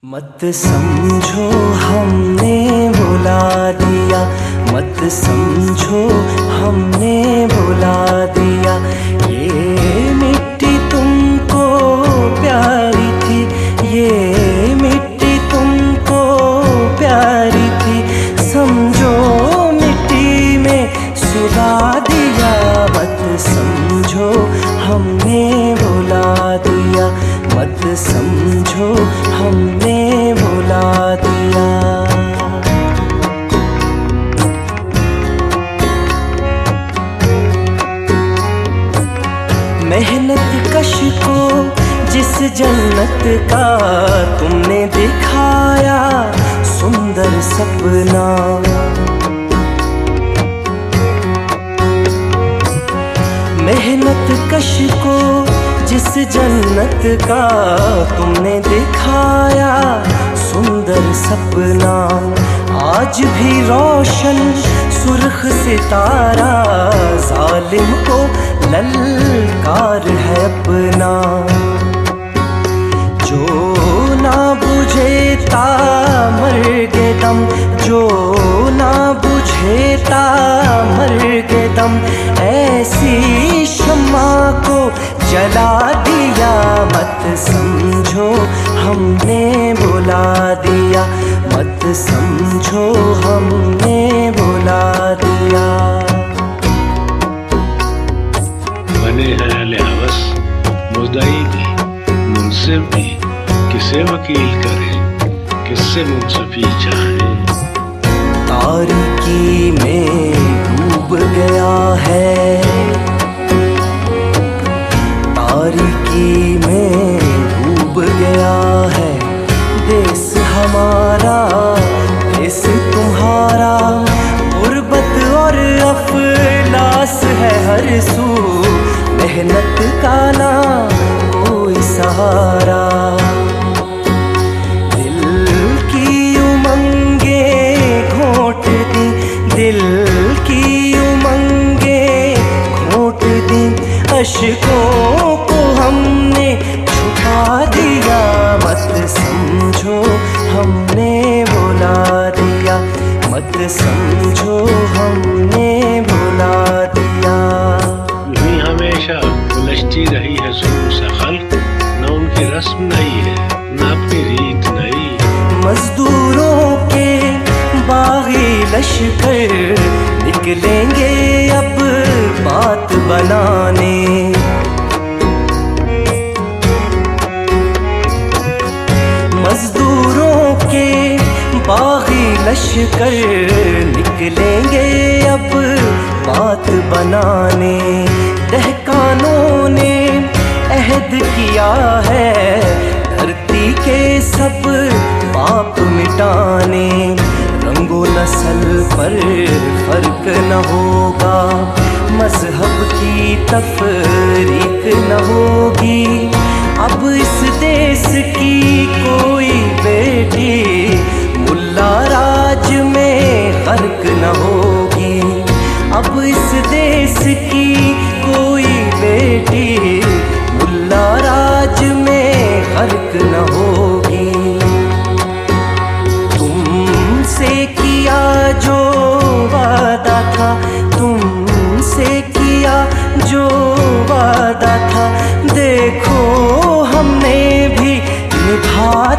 मत समझो हमने बुला दिया, मत समझो हमने बुला दिया। ये मिट्टी तुमको प्यारी थी, ये मिट्टी तुमको प्यारी थी, समझो मिट्टी में सुला दिया। मत समझो हमने बुला दिया, मत समझो हमने बुला दिया। मेहनत कश को जिस जन्नत का तुमने दिखाया सुंदर सपना, मेहनत कश को जिस जन्नत का तुमने दिखाया सुंदर सपना, आज भी रोशन सुर्ख सितारा जालिम को ललकार है अपना। जो ना बुझे ता मर्गे दम, जो ना बुझे ता मर्गे दम, ऐसी शम्मा को जला दिया। मत समझो हमने बुला दिया, मत समझो हमने बुला दिया। बने हैं अहले हवस मुद्दई भी मुनसिफ भी, किसे वकील करे किससे मुंसफी चाहे। तारीकी में डूब गया है, तारीकी में डूब गया है देश हमारा, देश तुम्हारा। गुर्बत और अफलास है हर सू, मेहनत का ना कोई सहारा। दिल की उमंगे घोंट दी, दिल की उमंगे घोंट दी, अश्कों को हमने छुपा दिया। मत समझो हमने बुला दिया, मत समझो हमने बुला दिया। यूं हमेशा उलझती रही है जुल्म से खल्क, न उनकी रस्म नहीं है न अपनी रीत नहीं। मजदूरों के बागी लश्कर निकलेंगे अब बात बनाने, मजदूरों के बागी लश्कर निकलेंगे अब बात बनाने। दहकानों ने अहद किया है धरती के सब पाप मिटाने। रंगो नस्ल पर फर्क न होगा, मजहब की तफरीक न होगी। अब इस देश की कोई बेटी मुल्ला राज में गर्क न होगी। अब इस देश की कोई बेटी मुल्ला राज में गर्क न होगी। तुमसे किया जो वादा था, तुमसे किया जो वादा था, देखो हमने भी निभा